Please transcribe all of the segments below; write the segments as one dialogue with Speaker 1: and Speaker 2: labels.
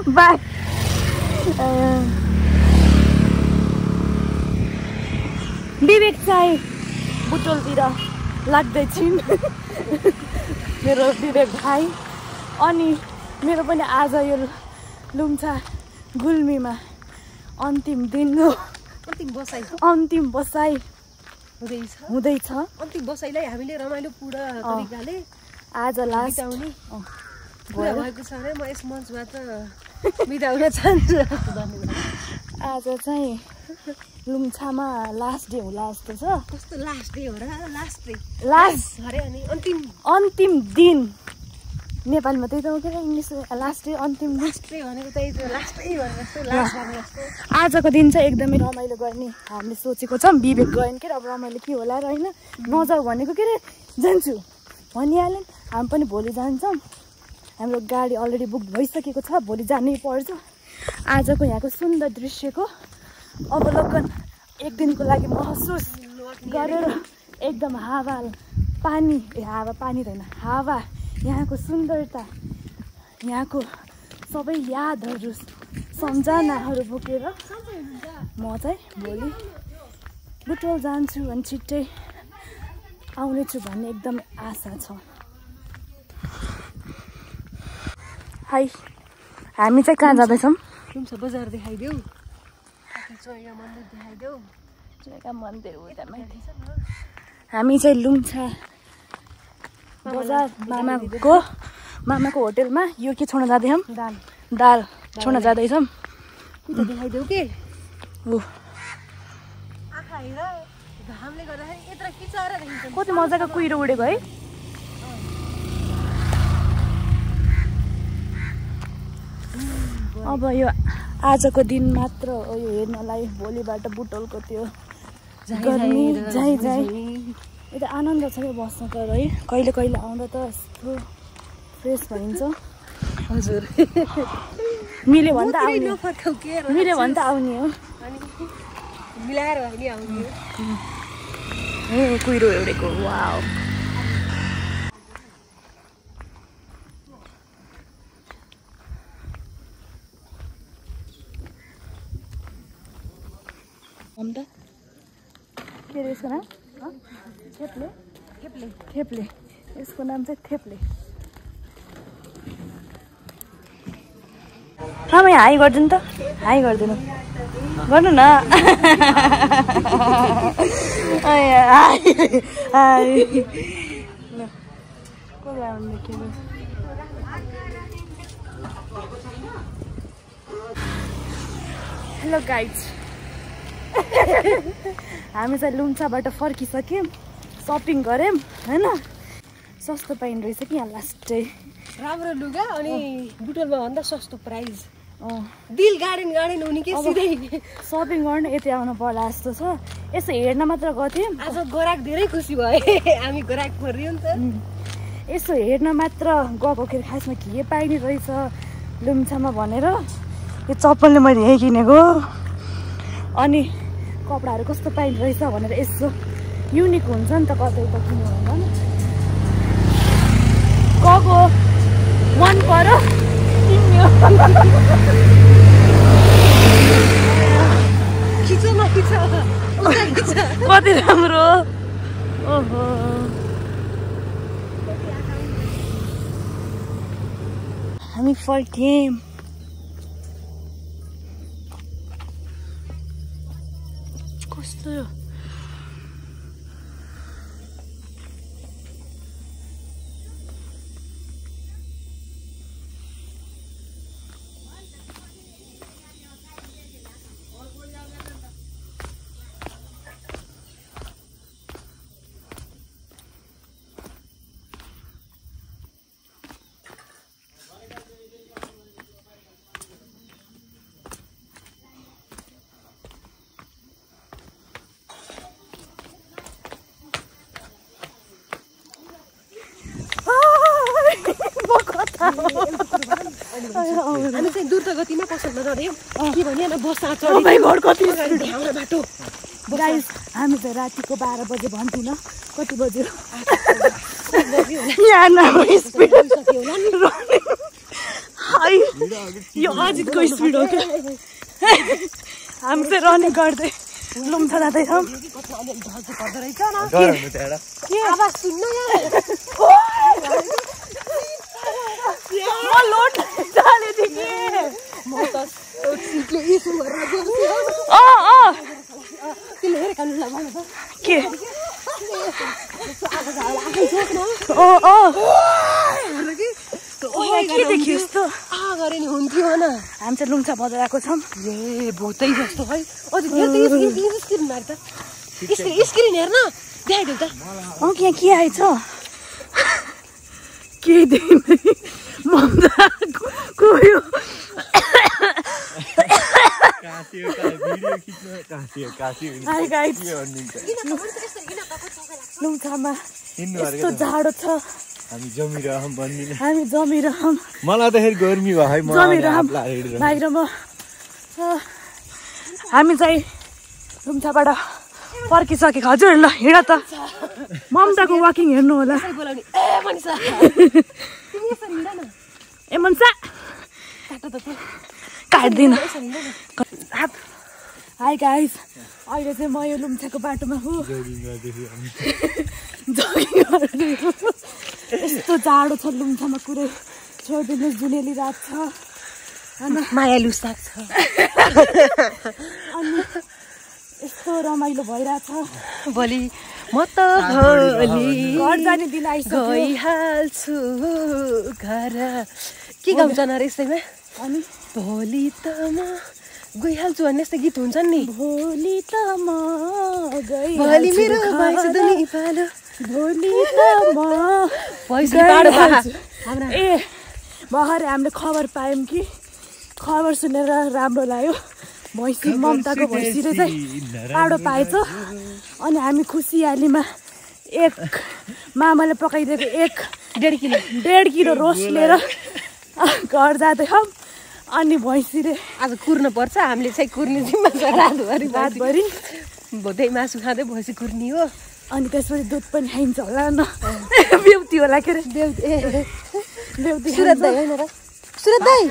Speaker 1: By विवेक चाहिँ बुटोलतिर लाग्दैछिन् मेरो विवेक भाइ। अनि मेरो पनि आज यो लुम्छा गुल्मीमा अन्तिम दिन हो। अन्तिम बसाइ हुँदैछ।
Speaker 2: अन्तिम बसाइलाई हामीले रमाइलो पूर्ण तरिकाले
Speaker 1: आज लास्ट
Speaker 2: बिताउने पुरा भएको छ भने म यस मञ्चबाट बिताउन चाहन्छु।
Speaker 1: आज चाहिँ लुम्छामा लास्ट डे होला जस्तो छ।
Speaker 2: कस्तो लास्ट डे हो र?
Speaker 1: लास्ट
Speaker 2: अरे अनि
Speaker 1: अन्तिम दिन नेपालीमा त्यही त हो के इङ्ग्लिस लास्ट डे अन्तिम दिन
Speaker 2: भनेको त्यही त लास्टै भने जस्तो लास्ट भने जस्तो।
Speaker 1: आजको दिन चाहिँ एकदमै रमाइलो गर्ने हामीले सोचेको छौँ। विवेक गएन के अब रमाइलो के होला र होइन नजाऊ भनेको के अरे जान्छु भनिहालेँ। हामी पनि भोलि जान्छौँ। हाम्रो गाडी अलरेडी बुक भइसकेको छ। भोलि जानै पर्छ। आजको यहाँको सुन्दर दृश्यको अवलोकन एक दिनको लागि महसुस गरेर एकदम हावा पानी होइन हावा यहाँको सुन्दरता यहाँको सबै यादहरू सम्झनाहरू बोकेर म चाहिँ भोलि बुटोल जान्छु अनि छिट्टै आउनेछु भन्ने एकदम आशा छ। हाई हामी चाहिँ कहाँ जाँदैछौँ?
Speaker 2: लुम्छा बजार देखाइदेऊ, चोइगा मन्दिर देखाइदेऊ।
Speaker 1: चोइगा मन्दिर उता माथि। हामी चाहिँ लुम्छा बजार मामाको होटेलमा यो के छोड्न जाँदैछौँ? दाल छोड्न जाँदैछौँ।
Speaker 2: उता देखाइदेऊ के
Speaker 1: ऊ
Speaker 2: आँखा हेर घामले गर्दाखेरि यत्रो किचरा देखिन्छ।
Speaker 1: कति मजाको कुहिरो उडेको है। अब यो आजको दिन मात्र हो यो हेर्नलाई। भोलिबाट बुटोलको त्यो गर्मी जाइ यता आनन्द छ क्या बस्नको है। कहिले कहिले आउँदा त यस्तो फ्रेस भइन्छ।
Speaker 2: हजुर
Speaker 1: मिल्यो भने त आउने हो।
Speaker 2: मिलाएर नि आउने
Speaker 1: हो। कुहिरो एउटेको वाउ। के अरे यसको नाम? थेप्ले। यसको नाम चाहिँ थेप्ले। आमा हाई गरिदिनु त। हाई गरिदिनु गर्नु न। हेलो गाइज हामी चाहिँ लुम्छाबाट फर्किसक्यौँ। सपिङ गऱ्यौँ होइन। सस्तो पाइने रहेछ कि यहाँ लास्टै
Speaker 2: राम्रो लुगा अनि बुटोलमा भन्दा सस्तो प्राइस। दिल गार्डन हुने के सिधै
Speaker 1: सपिङ गर्न यति आउनु पर्ला जस्तो छ। यसो हेर्न मात्र गर्थ्यौँ।
Speaker 2: आज ग्राहक धेरै खुसी भए। हामी ग्राहक पर्यो नि त।
Speaker 1: यसो हेर्न मात्र गएको के खासमा के पाइने रहेछ लुम्छामा भनेर यो चप्पलले मैले यहीँ किनेको। अनि कपडाहरू कस्तो पाइने रहेछ भनेर यसो युनिक हुन्छ नि त कतै त किन्नु भन्दा गएको मन पर्यो किन्यो। कति राम्रो। ओहो हामी फर्क्यौँ। कस्तो
Speaker 2: हामी चाहिँ द्रुत गतिमा पसलमा गऱ्यौँ के भने बस बाटो।
Speaker 1: गाइस हामी चाहिँ रातिको 12 बजे भन्दिनँ कति बज्यो यहाँ यो अजितको स्पिड हो क्या हामी चाहिँ रनिङ गर्दै लुम्था जाँदैछौँ म लोड के के देखियो यस्तो
Speaker 2: गरे नि हुन्थ्यो न
Speaker 1: हामी चाहिँ लुम्चा बजार आएको छौँ
Speaker 2: ए भोतै जस्तो है अझ स्क्रिन मार त स्क्रिन हेर्न देखाइदेऊ त
Speaker 1: यहाँ के आएछ के देख्दै मजा गयो लुम्चामा यस्तो जाडो छ
Speaker 3: हामी जमिरहम भन्दिनँ
Speaker 1: हामी जमिरहम
Speaker 3: मलाई त फेरि गर्मी भयो है
Speaker 1: जमिरहम बाहिरमा हामी चाहिँ लुम्चाबाट पर्खिसकेको हजुर ल हिँड त ममताको वाकिङ हेर्नु होला ए मन्सा काट्दिन हाई गाइस अहिले चाहिँ म यो लुम्चाको बाटोमा हो यस्तो जाडो छ लुम्चामा कुरै छोडिदिनुहोस् जुनेली रात छ
Speaker 2: मायालु साग छ
Speaker 1: अनि यस्तो रमाइलो भइरहेछ
Speaker 2: भोलि म त भोलि
Speaker 1: घर जाने दिन आइसक्यो
Speaker 2: गइहाल्छु घर के गाउँछ न यसैमा
Speaker 1: अनि
Speaker 2: भोलि त म गइहाल्छु भन्ने यस्तो गीत हुन्छ नि
Speaker 1: भोलि त म
Speaker 2: भोलि मेरो भैँस दुनी पालो
Speaker 1: भोलि त म
Speaker 2: भैँस पाडो
Speaker 1: ए भर्खर हामीले खबर पायौँ कि खबर सुनेर राम्रो लाग्यो भैँसी ममताको भैँसीले चाहिँ पाडो पाएछ अनि हामी खुसियालीमा एक मामाले पकाइदिएको 1.5 किलो रोस्ट लिएर घर जाँदैछौँ अनि भैँसीले
Speaker 2: आज कुर्नु पर्छ हामीले चाहिँ कुर्ने जिम्मा छ
Speaker 1: रातभरि
Speaker 2: भोदै मासु खाँदै भैँसी कुर्नी हो
Speaker 1: अनि त्यसपछि दुध पनि खाइन्छ होला न बेउती होला के अरे बेउती
Speaker 2: सुरत दाइ होइन र सुरत दाइ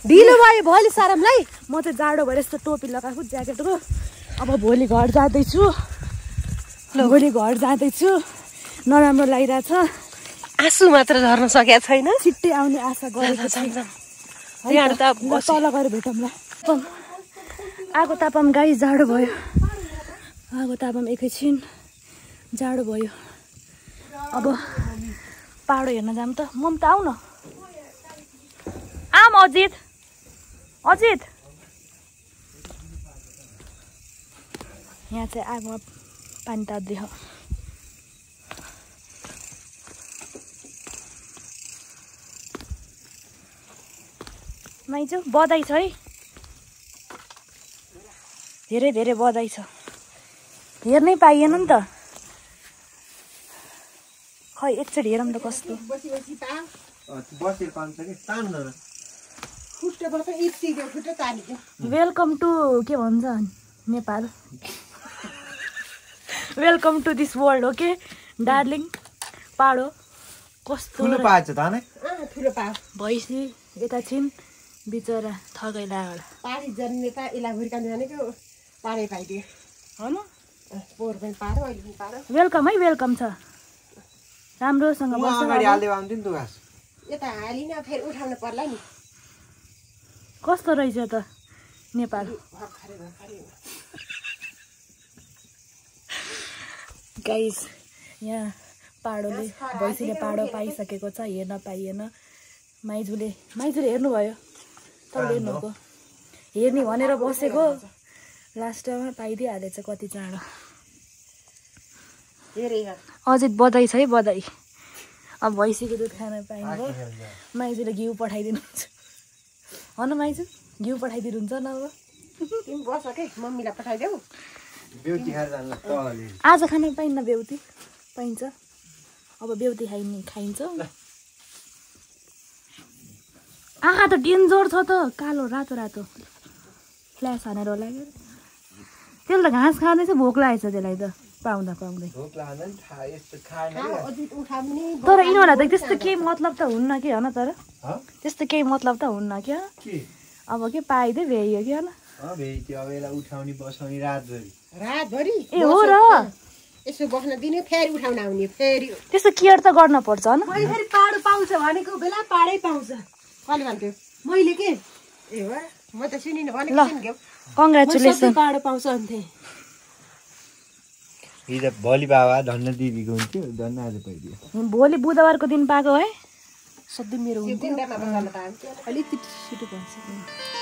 Speaker 2: ढिलो भयो भोलि सारमलाई
Speaker 1: म चाहिँ जाडो भएर यस्तो टोपी लगाएको ज्याकेटको अब भोलि घर जाँदैछु भोलि घर जाँदैछु नराम्रो लागिरहेछ
Speaker 2: आँसु मात्र झर्न सकेको छैन
Speaker 1: छिट्टै आउने आशा गरेको छैन तल गएर भेटौँला आगो तापम गाई जाडो भयो आगो तापम एकैछिन जाडो भयो अब पाडो हेर्न जाऊँ त ममता आऊ न आम अजित यहाँ चाहिँ आगोमा पानी ताप्दैछ माइजू बधाई छ है धेरै धेरै बधाई छ हेर्नै पाइएन नि त खै एकचोटि हेरौँ त कस्तो वेलकम टु के भन्छ Nepal welcome to this world okay darling पाडो कस्तो भैँसी यता छिन् बिचरा थगैला होला
Speaker 2: पानी जन्ने त यसलाई हुर्काउनु जानेको पानी पाइदियो
Speaker 1: होइन
Speaker 2: पोहोर पनि पारो अहिले पनि पारो
Speaker 1: वेलकम है वेलकम छ राम्रोसँग बस्छ
Speaker 2: यता हालिन फेरि उठाउनु पर्ला नि
Speaker 1: कस्तो रहेछ त नेपाल गाइस यहाँ पाडोले भैँसीले पाडो पाइसकेको छ हेर्न पाइएन माइजूले हेर्नुभयो तपाईँले हेर्नुभएको हेर्ने भनेर बसेको लास्टमा पाइदिइहालेछ कति चाँडो अजित बधाई छ है बधाई अब भैँसीको दुध खान पाइनुभयो माइजूले घिउ पठाइदिनुहुन्छ हो न माइजू घिउ पठाइदिनुहुन्छ न अब
Speaker 2: तिमी बस के मम्मीलाई पठाइदेऊ
Speaker 1: आज खान पाइन्न बेउती पाइन्छ अब बेउती खाइन्छ आँखा त डेन्जर छ त कालो रातो रातो फ्ल्यास हानेर होला क्या त्यसले त घाँस खाँदैछ भोक लागेछ त्यसलाई त पाउँदा पाउँदै
Speaker 3: भोक लाग्दा नि थाहा यस्तो खाएन
Speaker 2: उठाउने
Speaker 1: तर यिनीहरूलाई त त्यस्तो केही मतलब त हुन्न कि होइन तर
Speaker 3: हँ?
Speaker 1: त्यस्तो केही मतलब त हुन्न क्या
Speaker 3: के
Speaker 1: अब के पाइदियो भ्याइयो कि होइन
Speaker 3: भेट्यो अब यसलाई उठाउने बसाउने रातभरि
Speaker 2: रातभरि
Speaker 1: ए हो र
Speaker 2: यसो बस्न दिने फेरि उठाउन आउने फेरि
Speaker 1: त्यस्तो केयर त गर्न पर्छ होइन
Speaker 2: मैले फेरि पाडो पाउँछ भनेको बेला पाडै पाउँछ कसले भन्थ्यो मैले के ए हो म त सुनिनँ भनेको थिएँ नि के
Speaker 1: कङ्ग्रेचुलेसन
Speaker 2: पाडो पाउँछ भन्थे
Speaker 3: हिजो भोलि बाबा धन्न दिदीको हुन्थ्यो धन्न आज पाइदियो
Speaker 1: भोलि बुधबारको दिन पाएको है
Speaker 2: सधैँ मेरो हुन्थ्यो अलिकति छिटो भन्छ